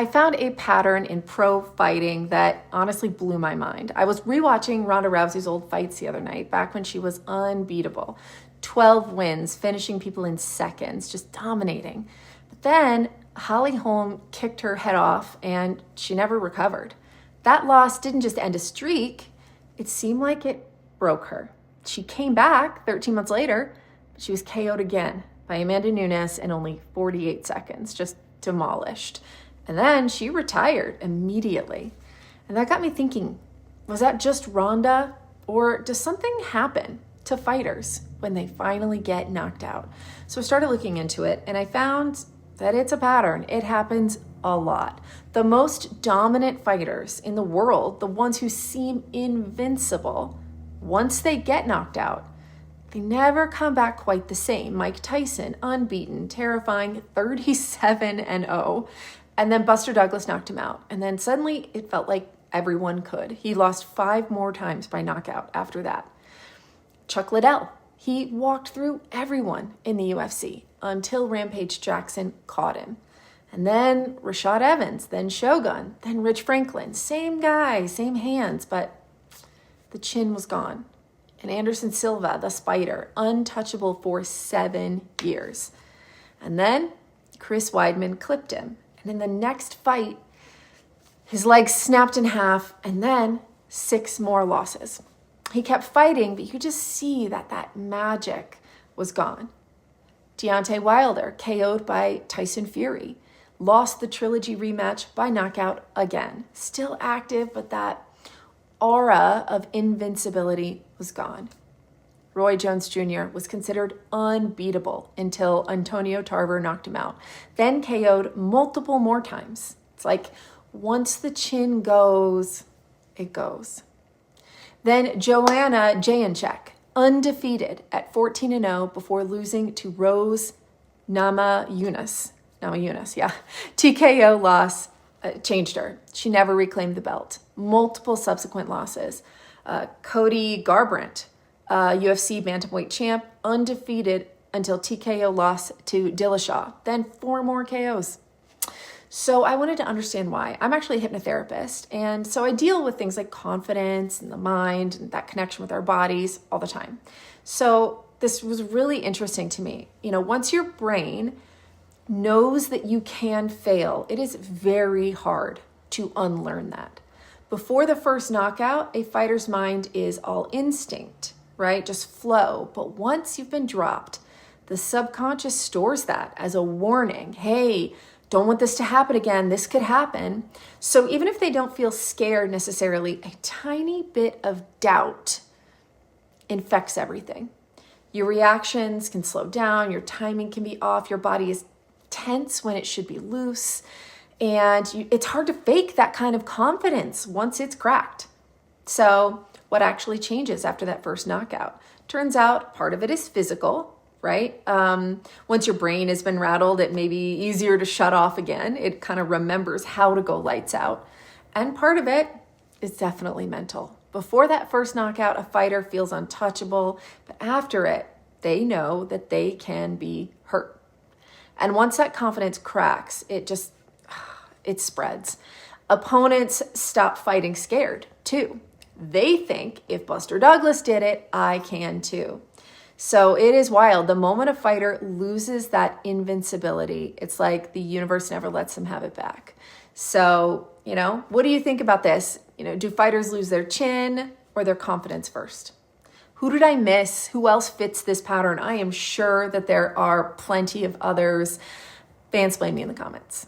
I found a pattern in pro fighting that honestly blew my mind. I was rewatching Ronda Rousey's old fights the other night, back when she was unbeatable. 12 wins, finishing people in seconds, just dominating. But then Holm kicked her head off and she never recovered. That loss didn't just end a streak, it seemed like it broke her. She came back 13 months later, but she was KO'd again by Amanda Nunes in only 48 seconds, just demolished. And then she retired immediately. And that got me thinking, was that just Ronda, or does something happen to fighters when they finally get knocked out? So I started looking into it and I found that it's a pattern. It happens a lot. The most dominant fighters in the world, the ones who seem invincible, once they get knocked out, they never come back quite the same. Mike Tyson, unbeaten, terrifying, 37-0. And then Buster Douglas knocked him out. And then suddenly it felt like everyone could. He lost 5 more times by knockout after that. Chuck Liddell, he walked through everyone in the UFC until Rampage Jackson caught him. And then Rashad Evans, then Shogun, then Rich Franklin. Same guy, same hands, but the chin was gone. And Anderson Silva, the Spider, untouchable for 7 years. And then Chris Weidman clipped him. And in the next fight, his legs snapped in half, and then 6 more losses. He kept fighting, but you could just see that magic was gone. Deontay Wilder, KO'd by Tyson Fury, lost the trilogy rematch by knockout again. Still active, but that aura of invincibility was gone. Roy Jones Jr. was considered unbeatable until Antonio Tarver knocked him out, then KO'd multiple more times. It's like once the chin goes, it goes. Then Joanna Jędrzejczyk, undefeated at 14-0 before losing to Rose Namajunas. TKO loss changed her. She never reclaimed the belt. Multiple subsequent losses. Cody Garbrandt, UFC bantamweight champ, undefeated until TKO loss to Dillashaw. Then 4 more KOs. So I wanted to understand why. I'm actually a hypnotherapist, and so I deal with things like confidence and the mind and that connection with our bodies all the time. So this was really interesting to me. Once your brain knows that you can fail, it is very hard to unlearn that. Before the first knockout, a fighter's mind is all instinct, right? Just flow. But once you've been dropped, the subconscious stores that as a warning. Hey, don't want this to happen again. This could happen. So even if they don't feel scared necessarily, a tiny bit of doubt infects everything. Your reactions can slow down. Your timing can be off. Your body is tense when it should be loose. And it's hard to fake that kind of confidence once it's cracked. So what actually changes after that first knockout? Turns out part of it is physical, right? Once your brain has been rattled, it may be easier to shut off again. It kind of remembers how to go lights out. And part of it is definitely mental. Before that first knockout, a fighter feels untouchable, but after it, they know that they can be hurt. And once that confidence cracks, it spreads. Opponents stop fighting scared too. They think if Buster Douglas did it, I can too. So it is wild. The moment a fighter loses that invincibility, it's like the universe never lets them have it back. So, what do you think about this? Do fighters lose their chin or their confidence first? Who did I miss? Who else fits this pattern? I am sure that there are plenty of others. Fansplain me in the comments.